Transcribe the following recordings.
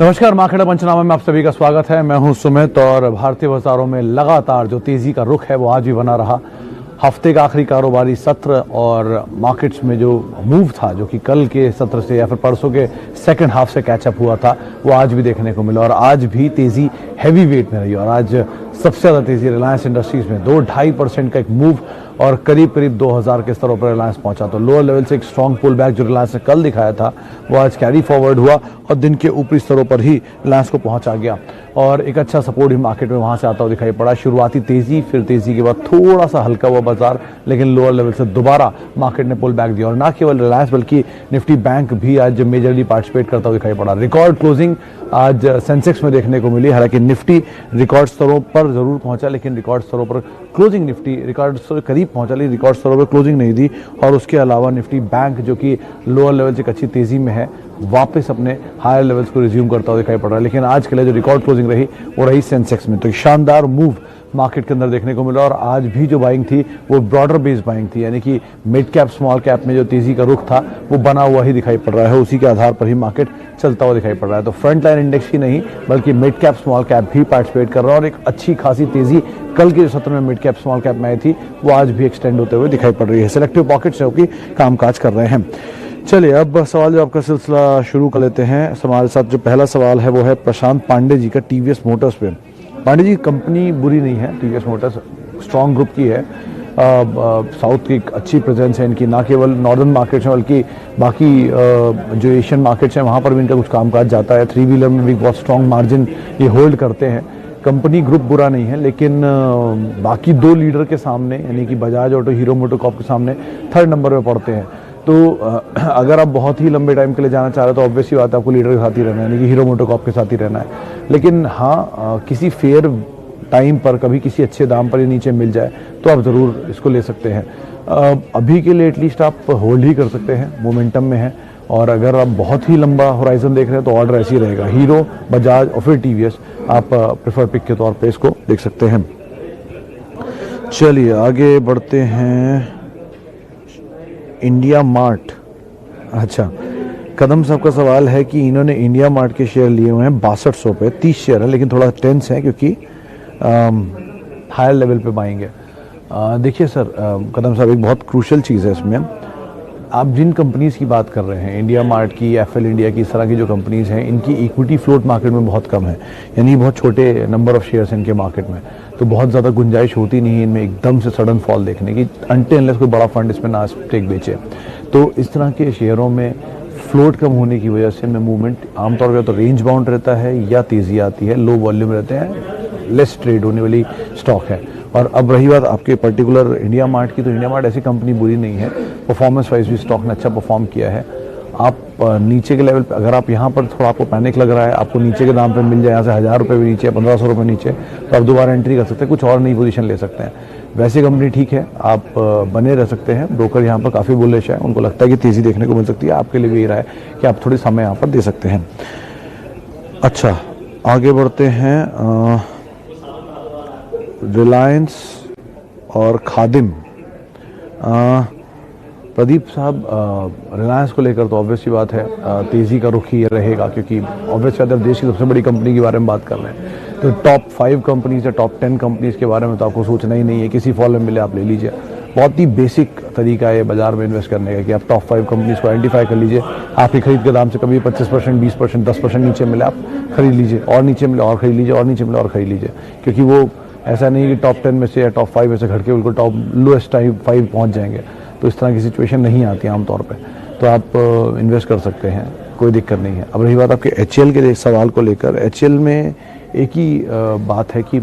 नमस्कार, मार्केट पंचनामा में आप सभी का स्वागत है। मैं हूं सुमित और भारतीय बाजारों में लगातार जो तेजी का रुख है वो आज भी बना रहा। हफ्ते का आखिरी कारोबारी सत्र और मार्केट्स में जो मूव था, जो कि कल के सत्र से या फिर परसों के सेकंड हाफ से कैचअप हुआ था, वो आज भी देखने को मिला और आज भी तेजी हैवी वेट में रही। और आज सबसे ज़्यादा तेजी रिलायंस इंडस्ट्रीज में 2-2.5% का एक मूव और करीब 2000 के स्तरों पर रिलायंस पहुंचा। तो लोअर लेवल से एक स्ट्रॉन्ग पुल बैक जो रिलायंस ने कल दिखाया था वो आज कैरी फॉरवर्ड हुआ और दिन के ऊपरी स्तरों पर ही रिलायंस को पहुंचा गया और एक अच्छा सपोर्ट भी मार्केट में वहां से आता हुआ दिखाई पड़ा। शुरुआती तेजी, फिर तेजी के बाद थोड़ा सा हल्का हुआ बाजार, लेकिन लोअर लेवल से दोबारा मार्केट ने पुल बैक दिया। और ना केवल रिलायंस बल्कि निफ्टी बैंक भी आज मेजरली पार्टिसिपेट करता हुआ दिखाई पड़ा। रिकॉर्ड क्लोजिंग आज सेंसेक्स में देखने को मिली। हालांकि निफ्टी रिकॉर्ड स्तरों पर जरूर पहुंचा, लेकिन रिकॉर्ड स्तरों पर क्लोजिंग निफ्टी रिकॉर्ड स्तरों के करीब पहुंचा, लेकिन रिकॉर्ड स्तरों पर क्लोजिंग नहीं दी। और उसके अलावा निफ्टी बैंक जो कि लोअर लेवल से एक अच्छी तेजी में है, वापस अपने हायर लेवल्स को रिज्यूम करता हुआ दिखाई पड़ रहा है। लेकिन आज के लिए जो रिकॉर्ड क्लोजिंग रही वो रही सेंसेक्स में। तो शानदार मूव मार्केट के अंदर देखने को मिला और आज भी जो बाइंग थी वो ब्रॉडर बेस्ड बाइंग थी, यानी कि मिड कैप स्मॉल कैप में जो तेजी का रुख था वो बना हुआ ही दिखाई पड़ रहा है। उसी के आधार पर ही मार्केट चलता हुआ दिखाई पड़ रहा है। तो फ्रंट लाइन इंडेक्स ही नहीं बल्कि मिड कैप स्मॉल कैप भी पार्टिसिपेट कर रहा है और एक अच्छी खासी तेजी कल के जो सत्र में मिड कैप स्मॉल कैप में आई थी वो आज भी एक्सटेंड होते हुए दिखाई पड़ रही है। सिलेक्टिव पॉकेट्स जो कि कामकाज कर रहे हैं। चलिए अब सवाल जवाब का सिलसिला शुरू कर लेते हैं। हमारे साथ जो पहला सवाल है वो है प्रशांत पांडे जी का टीवीएस मोटर्स पे। पांडे जी, कंपनी बुरी नहीं है, टीवीएस मोटर्स स्ट्रॉन्ग ग्रुप की है। साउथ की एक अच्छी प्रेजेंस है इनकी, ना केवल नॉर्दर्न मार्केट्स में बल्कि बाकी जो एशियन मार्केट्स हैं वहाँ पर भी इनका कुछ कामकाज जाता है। 3 व्हीलर में भी बहुत स्ट्रॉन्ग मार्जिन ये होल्ड करते हैं। कंपनी ग्रुप बुरा नहीं है, लेकिन बाकी दो लीडर के सामने यानी कि बजाज ऑटो, हीरो मोटोकॉर्प के सामने थर्ड नंबर पे पड़ते हैं। तो अगर आप बहुत ही लंबे टाइम के लिए जाना चाह रहे हो तो ऑब्वियसली बात है आपको लीडर के साथ ही रहना है, यानी कि हीरो मोटोकॉर्प के साथ ही रहना है। लेकिन हाँ, किसी फेयर टाइम पर कभी किसी अच्छे दाम पर ये नीचे मिल जाए तो आप ज़रूर इसको ले सकते हैं। अभी के लिए एटलीस्ट आप होल्ड ही कर सकते हैं, मोमेंटम में है। और अगर आप बहुत ही लंबा होराइजन देख रहे हैं तो ऑर्डर ऐसे ही रहेगा, हीरो, बजाज और फिर टीवीएस आप प्रेफर पिक के तौर पे इसको देख सकते हैं। चलिए आगे बढ़ते हैं। इंडिया मार्ट, अच्छा, कदम साहब का सवाल है कि इन्होंने इंडिया मार्ट के शेयर लिए हुए हैं 6200 पे, 30 शेयर है, लेकिन थोड़ा टेंस है क्योंकि हायर लेवल पे बाइंग है। देखिए सर, कदम साहब, एक बहुत क्रूशल चीज़ है इसमें। आप जिन कंपनीज़ की बात कर रहे हैं, इंडिया मार्ट की, एफएल इंडिया की, इस तरह की जो कंपनीज़ हैं, इनकी इक्विटी फ्लोट मार्केट में बहुत कम है, यानी बहुत छोटे नंबर ऑफ शेयर्स हैं इनके मार्केट में। तो बहुत ज़्यादा गुंजाइश होती नहीं है इनमें एकदम से सडन फॉल देखने की, अनटिल कोई बड़ा फंड इसमें ना स्टेक बेचे। तो इस तरह के शेयरों में फ्लोट कम होने की वजह से में मूवमेंट आमतौर पर तो रेंज बाउंड रहता है या तेज़ी आती है, लो वॉल्यूम रहते हैं, लेस ट्रेड होने वाली स्टॉक है। और अब रही बात आपके पर्टिकुलर इंडिया मार्ट की, तो इंडिया मार्ट ऐसी कंपनी बुरी नहीं है, परफॉर्मेंस वाइज भी स्टॉक ने अच्छा परफॉर्म किया है। आप नीचे के लेवल पे, अगर आप यहाँ पर थोड़ा आपको पैनिक लग रहा है, आपको नीचे के दाम पे मिल जाए, यहाँ से 1000 रुपये भी नीचे, 1500 रुपये नीचे, तो आप दोबारा एंट्री कर सकते हैं, कुछ और नई पोजीशन ले सकते हैं। वैसे कंपनी ठीक है, आप बने रह सकते हैं। ब्रोकर यहाँ पर काफ़ी बुलिश है, उनको लगता है कि तेज़ी देखने को मिल सकती है। आपके लिए भी रहा है कि आप थोड़ी समय यहाँ पर दे सकते हैं। अच्छा, आगे बढ़ते हैं। रिलायंस और खादिम, प्रदीप साहब, रिलायंस को लेकर तो ऑब्वियसली बात है तेज़ी का रुख ही रहेगा, क्योंकि ऑब्वियसली अगर देश की सबसे बड़ी कंपनी के बारे में बात कर रहे हैं तो टॉप 5 कंपनीज या टॉप 10 कंपनीज के बारे में तो आपको सोचना ही नहीं है। किसी फॉल में मिले आप ले लीजिए। बहुत ही बेसिक तरीका है बाजार में इन्वेस्ट करने का कि आप टॉप 5 कंपनीज को आइडेंटिफाई कर लीजिए। आपकी खरीद के दाम से कभी 25%, 20%, 10% नीचे मिले आप खरीद लीजिए, और नीचे मिले और खरीद लीजिए, और नीचे मिले और खरीद लीजिए। क्योंकि वो ऐसा नहीं कि टॉप 10 में से या टॉप 5 में से घट के बिल्कुल टॉप लोएस्ट टाइप 5 पहुँच जाएंगे। तो इस तरह की सिचुएशन नहीं आती आमतौर पे, तो आप इन्वेस्ट कर सकते हैं, कोई दिक्कत नहीं है। अब रही बात आपके एचएल के सवाल को लेकर, एचएल में एक ही बात है कि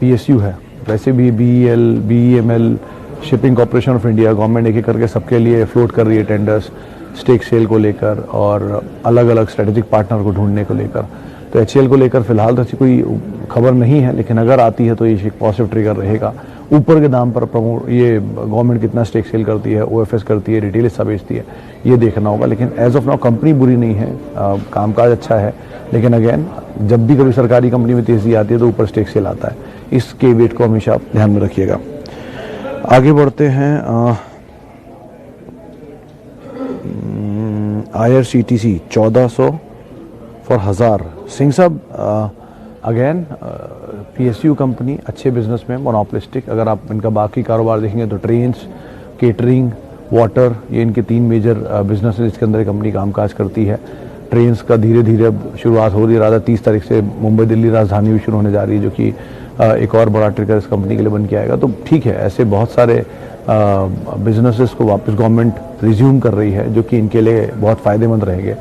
पीएसयू है। वैसे भी BEL, BEML, shipping corporation of India, government एक एक करके सबके लिए फ्लोट कर रही है टेंडर्स स्टेक सेल को लेकर और अलग अलग स्ट्रेटेजिक पार्टनर को ढूंढने को लेकर। तो एचएल को लेकर फिलहाल तो ऐसी कोई खबर नहीं है, लेकिन अगर आती है तो ये एक पॉजिटिव ट्रिगर रहेगा। ऊपर के दाम पर प्रमोट ये गवर्नमेंट कितना स्टेक सेल करती है, ओएफएस करती है, रिटेल हिस्सा बेचती है, ये देखना होगा। लेकिन एज ऑफ नाउ कंपनी बुरी नहीं है, कामकाज अच्छा है। लेकिन अगेन, जब भी कभी सरकारी कंपनी में तेजी आती है तो ऊपर स्टेक सेल आता है, इसके वेट को हमेशा आप ध्यान में रखिएगा। आगे बढ़ते हैं। IRCTC 1400 फॉर हजार। सिंह साहब, अगेन PSU कंपनी, अच्छे बिजनेस में, मोनोपोलिस्टिक। अगर आप इनका बाकी कारोबार देखेंगे तो ट्रेन्स, केटरिंग, वाटर, ये इनके 3 मेजर बिजनेस है जिसके अंदर ये कंपनी कामकाज करती है। ट्रेन्स का धीरे धीरे अब शुरुआत हो रही है, राधा 30 तारीख से मुंबई दिल्ली राजधानी भी शुरू होने जा रही है, जो कि एक और बड़ा ट्रिगर इस कंपनी के लिए बन के आएगा। तो ठीक है, ऐसे बहुत सारे बिजनेसेस को वापस गवर्नमेंट रिज्यूम कर रही है, जो कि इनके लिए बहुत फ़ायदेमंद रहेंगे।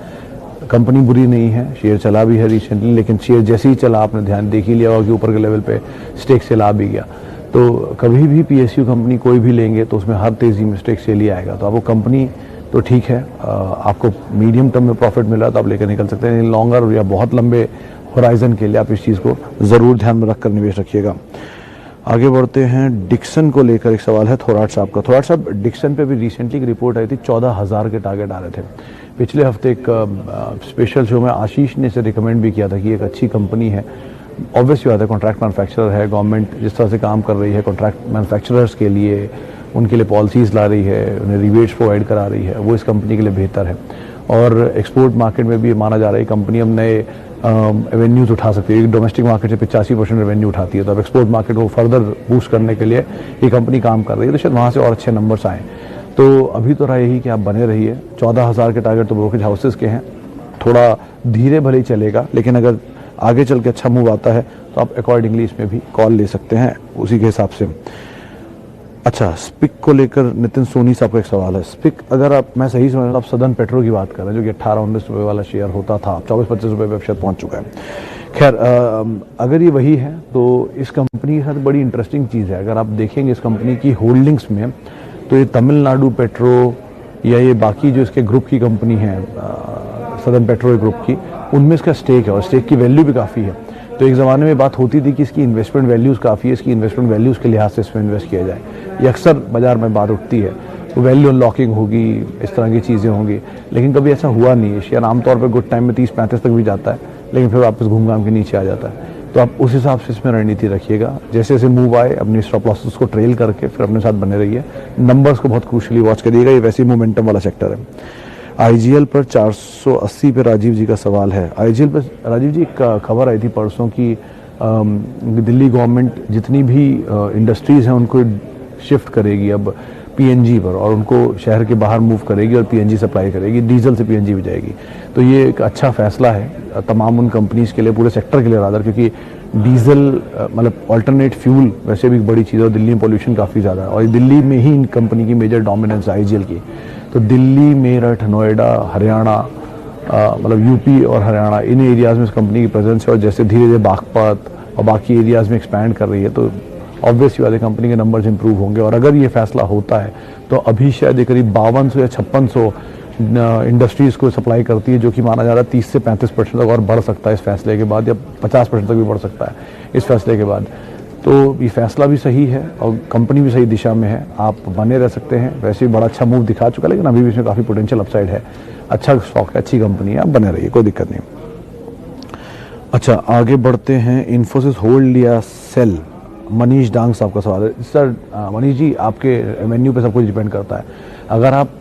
कंपनी बुरी नहीं है, शेयर चला भी है रिसेंटली, लेकिन शेयर जैसे ही चला, आपने ध्यान देख ही लिया होगा कि ऊपर के लेवल पे स्टेक सेल आ भी गया। तो कभी भी PSU कंपनी कोई भी लेंगे तो उसमें हर तेज़ी में स्टेक सेल ही आएगा। तो आपको कंपनी तो ठीक है, आपको मीडियम टर्म में प्रॉफिट मिला तो आप लेकर निकल सकते हैं, लॉन्गर या बहुत लंबे होराइजन के लिए आप इस चीज़ को ज़रूर ध्यान में रखकर निवेश रखिएगा। आगे बढ़ते हैं, डिक्सन को लेकर एक सवाल है थोराट साहब का। थोराट साहब, डिक्सन पे भी रिसेंटली एक रिपोर्ट आई थी, 14,000 के टारगेट आ रहे थे। पिछले हफ्ते एक स्पेशल शो में आशीष ने इसे रिकमेंड भी किया था कि एक अच्छी कंपनी है। ऑब्वियसली बात है, कॉन्ट्रैक्ट मैन्युफैक्चरर है, गवर्नमेंट जिस तरह से काम कर रही है कॉन्ट्रैक्ट मैन्युफैक्चरर्स के लिए, उनके लिए पॉलिसीज़ ला रही है, उन्हें रिबेट्स प्रोवाइड करा रही है, वो इस कंपनी के लिए बेहतर है। और एक्सपोर्ट मार्केट में भी माना जा रहा है कंपनी अब नए रेवेन्यूज उठा सकती है। डोमेस्टिक मार्केट से 85% रेवेन्यू उठाती है, तो अब एक्सपोर्ट मार्केट को फर्दर बूस्ट करने के लिए ये कंपनी काम कर रही है, तो शायद वहाँ से और अच्छे नंबर्स आएँ। तो अभी तो राय यही कि आप बने रहिए। 14,000 के टारगेट तो ब्रोकरेज हाउसेस के हैं, थोड़ा धीरे भले ही चलेगा, लेकिन अगर आगे चल के अच्छा मूव आता है तो आप अकॉर्डिंगली इसमें भी कॉल ले सकते हैं उसी के हिसाब से। अच्छा, स्पिक को लेकर नितिन सोनी साहब का एक सवाल है। स्पिक, अगर मैं सही समझ रहा हूँ, आप सदर्न पेट्रो की बात कर रहे हैं, जो कि 18-19 रुपये वाला शेयर होता था, 24-25 रुपये पे शायद पहुँच चुका है। खैर, अगर ये वही है तो इस कंपनी के साथ बड़ी इंटरेस्टिंग चीज़ है। अगर आप देखेंगे इस कंपनी की होल्डिंग्स में, तो ये तमिलनाडु पेट्रो या ये बाकी जो इसके ग्रुप की कंपनी है, सदर्न पेट्रो ग्रुप की, उनमें इसका स्टेक है और स्टेक की वैल्यू भी काफ़ी है। तो एक ज़माने में बात होती थी कि इसकी इन्वेस्टमेंट वैल्यूज़ काफ़ी है, इसकी इन्वेस्टमेंट वैल्यूज़ के लिहाज से इसमें इन्वेस्ट किया जाए। ये अक्सर बाजार में बात उठती है, तो वैल्यू अनलॉकिंग होगी, इस तरह की चीज़ें होंगी, लेकिन कभी ऐसा हुआ नहीं है। शेयर आमतौर पर गुड टाइम में 30-35 तक भी जाता है, लेकिन फिर वापस घूम घाम के नीचे आ जाता है। तो आप उस हिसाब से इसमें रणनीति रखिएगा, जैसे जैसे मूव आए अपनी स्टॉप लॉसेस को ट्रेल करके फिर अपने साथ बने रहिए। नंबर्स को बहुत क्रूशली वॉच करिएगा, ये वैसे ही मोमेंटम वाला सेक्टर है। IGL पर 480 पे राजीव जी का सवाल है। IGL पर राजीव जी, एक खबर आई थी परसों की, दिल्ली गवर्नमेंट जितनी भी इंडस्ट्रीज़ हैं उनको शिफ्ट करेगी अब PNG पर, और उनको शहर के बाहर मूव करेगी और PNG सप्लाई करेगी, डीजल से PNG भी जाएगी। तो ये एक अच्छा फैसला है तमाम उन कंपनीज़ के लिए, पूरे सेक्टर के लिए रादर, क्योंकि डीजल मतलब ऑल्टरनेट फ्यूल वैसे भी एक बड़ी चीज़ है, और दिल्ली में पोल्यूशन काफ़ी ज़्यादा है, और दिल्ली में ही इन कंपनी की मेजर डोमिनेंस है IGL की। तो दिल्ली, मेरठ, नोएडा, हरियाणा, मतलब UP और हरियाणा, इन एरियाज़ में इस कंपनी की प्रेजेंस है, और जैसे धीरे धीरे बागपत और बाकी एरियाज़ में एक्सपैंड कर रही है, तो ऑब्वियसली वाले कंपनी के नंबर्स इंप्रूव होंगे। और अगर ये फैसला होता है तो अभी शायद ये करीब 5200 या 5600 इंडस्ट्रीज़ को सप्लाई करती है, जो कि माना जा रहा है 30 से 35% तक और बढ़ सकता है इस फैसले के बाद, या 50% तक भी बढ़ सकता है इस फैसले के बाद। तो ये फैसला भी सही है और कंपनी भी सही दिशा में है, आप बने रह सकते हैं। वैसे भी बड़ा अच्छा मूव दिखा चुका है, लेकिन अभी भी इसमें काफ़ी पोटेंशियल अपसाइड है। अच्छा स्टॉक है, अच्छी कंपनी है, आप बने रहिए, कोई दिक्कत नहीं। अच्छा, आगे बढ़ते हैं। इन्फोसिस होल्ड लिया सेल, मनीष डांग साहब का सवाल है। सर मनीष जी, आपके रेवेन्यू पे सब कुछ डिपेंड करता है। अगर आप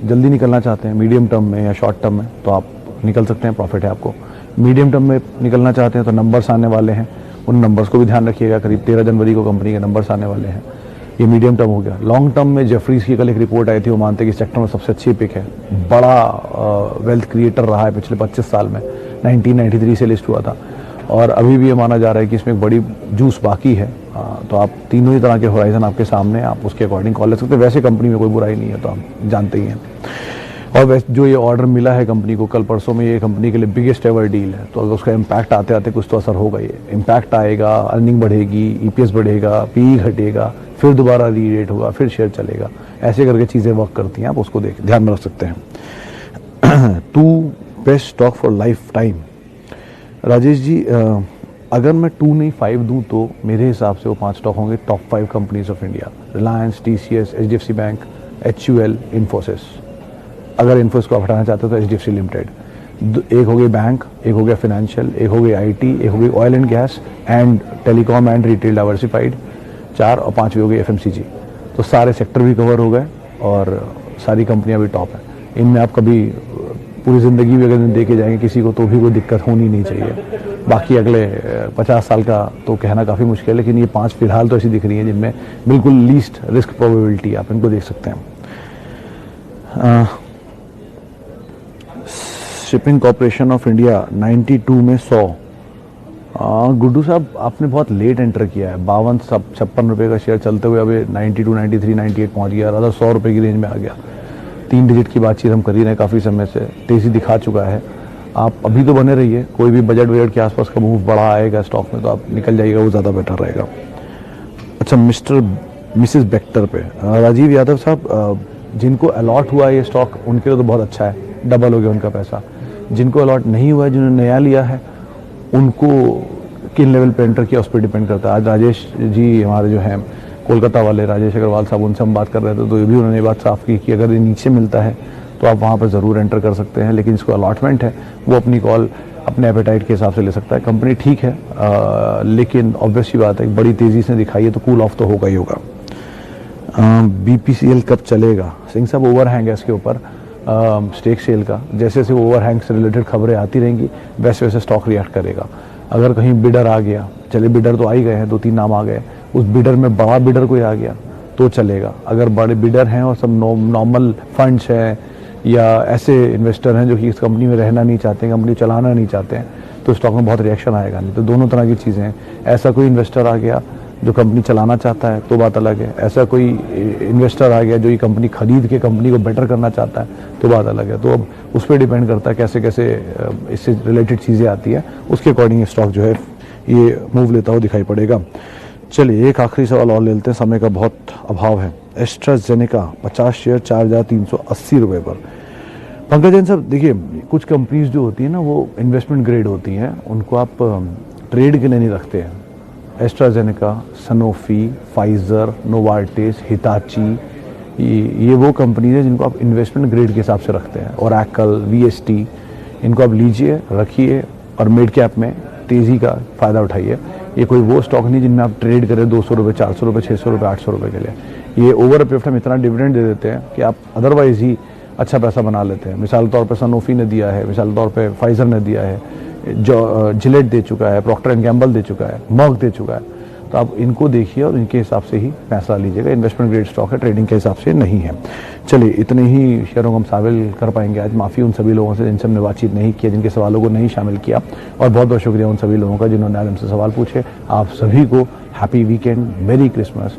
जल्दी निकलना चाहते हैं मीडियम टर्म में या शॉर्ट टर्म में, तो आप निकल सकते हैं, प्रॉफिट है आपको। मीडियम टर्म में निकलना चाहते हैं तो नंबर्स आने वाले हैं, उन नंबर्स को भी ध्यान रखिएगा। करीब 13 जनवरी को कंपनी के नंबर्स आने वाले हैं, ये मीडियम टर्म हो गया। लॉन्ग टर्म में जेफरीज की कल एक रिपोर्ट आई थी, वो मानते हैं कि सेक्टर में सबसे अच्छी पिक है, बड़ा वेल्थ क्रिएटर रहा है पिछले 25 साल में, 1993 से लिस्ट हुआ था, और अभी भी ये माना जा रहा है कि इसमें एक बड़ी जूस बाकी है। तो आप तीनों ही तरह के होराइजन आपके सामने, आप उसके अकॉर्डिंग कॉल ले सकते हैं। वैसे कंपनी में कोई बुराई नहीं है, तो आप जानते ही हैं। और वैसे जो ये ऑर्डर मिला है कंपनी को कल परसों में, ये कंपनी के लिए बिगेस्ट एवर डील है, तो अगर उसका इम्पैक्ट आते आते कुछ तो असर होगा। ये इम्पैक्ट आएगा, अर्निंग बढ़ेगी, EPS बढ़ेगा, PE घटेगा, फिर दोबारा रीरेट होगा, फिर शेयर चलेगा, ऐसे करके चीज़ें वर्क करती हैं। आप उसको ध्यान में रख सकते हैं। 2 best stock for lifetime. Rajesh ji, अगर मैं 2 नहीं 5 दूं तो मेरे हिसाब से वो 5 स्टॉक होंगे top 5 companies of India: Reliance, TCS, HDFC bank, HUL, Infosys. अगर इन्फोसिस को आप हटाना चाहते हो तो HDFC लिमिटेड। एक हो गई बैंक, एक हो गया फाइनेंशियल, एक हो गई IT, एक हो गई oil and gas and telecom and retail diversified, 4, और 5वीं हो गई FMCG। तो सारे सेक्टर भी कवर हो गए और सारी कंपनियां भी टॉप हैं। इनमें आप कभी पूरी ज़िंदगी भी अगर देके जाएंगे किसी को तो भी कोई दिक्कत होनी नहीं चाहिए। बाकी अगले 50 साल का तो कहना काफ़ी मुश्किल है, लेकिन ये 5 फिलहाल तो ऐसी दिख रही है जिनमें बिल्कुल लीस्ट रिस्क प्रोबेबिलिटी, आप इनको देख सकते हैं। शिपिंग कॉर्पोरेशन ऑफ इंडिया 92 में 100। गुड्डू साहब आपने बहुत लेट एंटर किया है, 52-56 रुपये का शेयर चलते हुए अभी 92, 93, 98 पहुँच गया, राधा 100 रुपये की रेंज में आ गया। 3 डिजिट की बातचीत हम कर ही रहे हैं काफ़ी समय से, तेज़ी दिखा चुका है। आप अभी तो बने रहिए, कोई भी बजट के आसपास का मूव बड़ा आएगा स्टॉक में तो आप निकल जाइएगा, वो ज़्यादा बेटर रहेगा। अच्छा, मिसेस बेक्टर पे राजीव यादव साहब, जिनको अलॉट हुआ है ये स्टॉक उनके लिए तो बहुत अच्छा है, डबल हो गया उनका पैसा। जिनको अलॉट नहीं हुआ है, जिन्होंने नया लिया है, उनको किन लेवल पे एंटर किया उस पर डिपेंड करता है। आज राजेश जी हमारे जो हैं कोलकाता वाले, राजेश अग्रवाल साहब, उनसे हम बात कर रहे थे तो ये भी उन्होंने बात साफ की कि अगर ये नीचे मिलता है तो आप वहाँ पर ज़रूर एंटर कर सकते हैं, लेकिन इसको अलॉटमेंट है वो अपनी कॉल अपने एपेटाइट के हिसाब से ले सकता है। कंपनी ठीक है, लेकिन ऑब्वियस ही बात है बड़ी तेज़ी से दिखाई है तो कूल ऑफ तो होगा ही होगा। BPCL कब चलेगा? सिंह साहब, ओवरहैंग है इसके ऊपर स्टेक सेल का। जैसे जैसे ओवरहैंग से रिलेटेड खबरें आती रहेंगी वैसे वैसे स्टॉक रिएक्ट करेगा। अगर कहीं बिडर आ गया, चलिए बिडर तो आ ही गए हैं, 2-3 नाम आ गए, उस बिडर में बड़ा बिडर कोई आ गया तो चलेगा। अगर बड़े बिडर हैं और सब नॉर्मल फंड्स हैं या ऐसे इन्वेस्टर हैं जो कि इस कंपनी में रहना नहीं चाहते हैं, कंपनी चलाना नहीं चाहते हैं, तो स्टॉक में बहुत रिएक्शन आएगा नहीं। तो दोनों तरह की चीज़ें हैं। ऐसा कोई इन्वेस्टर आ गया जो कंपनी चलाना चाहता है तो बात अलग है, ऐसा कोई इन्वेस्टर आ गया जो ये कंपनी खरीद के कंपनी को बेटर करना चाहता है तो बात अलग है। तो अब उस पर डिपेंड करता है कैसे कैसे इससे रिलेटेड चीज़ें आती हैं, उसके अकॉर्डिंग स्टॉक जो है ये मूव लेता हुआ दिखाई पड़ेगा। चलिए एक आखिरी सवाल और ले लेते हैं, समय का बहुत अभाव है। एस्ट्राजेनेका 50 शेयर 4,380 रुपये पर। पंकज जैन साहब, देखिए कुछ कंपनीज जो होती हैं ना वो इन्वेस्टमेंट ग्रेड होती हैं, उनको आप ट्रेड के लिए नहीं रखते हैं। AstraZeneca, Sanofi, Pfizer, Novartis, Hitachi, ये वो कंपनीज हैं जिनको आप इन्वेस्टमेंट ग्रेड के हिसाब से रखते हैं। और एक्ल, VST, इनको आप लीजिए, रखिए और मिड कैप में तेज़ी का फ़ायदा उठाइए। ये कोई वो स्टॉक नहीं जिनमें आप ट्रेड करें 200 रुपये, 400 रुपये, 600 रुपये, 800 रुपये के लिए। ये ओवर अ पीरियड हम इतना डिविडेंड दे देते हैं कि आप अदरवाइज़ ही अच्छा पैसा बना लेते हैं। मिसाल तौर पर सनोफी ने दिया है, मिसाल तौर पर फाइजर ने दिया है, जो जिलेट दे चुका है, प्रॉक्टर एंड गैम्बल दे चुका है, मर्क दे चुका है। तो आप इनको देखिए और इनके हिसाब से ही फैसला लीजिएगा। इन्वेस्टमेंट ग्रेड स्टॉक है, ट्रेडिंग के हिसाब से नहीं है। चलिए इतने ही शेयरों को हम शामिल कर पाएंगे आज। माफ़ी उन सभी लोगों से जिनसे हमने बातचीत नहीं किया, जिनके सवालों को नहीं शामिल किया, और बहुत बहुत शुक्रिया उन सभी लोगों का जिन्होंने आज हमसे सवाल पूछे। आप सभी को हैप्पी वीकेंड, मेरी क्रिसमस।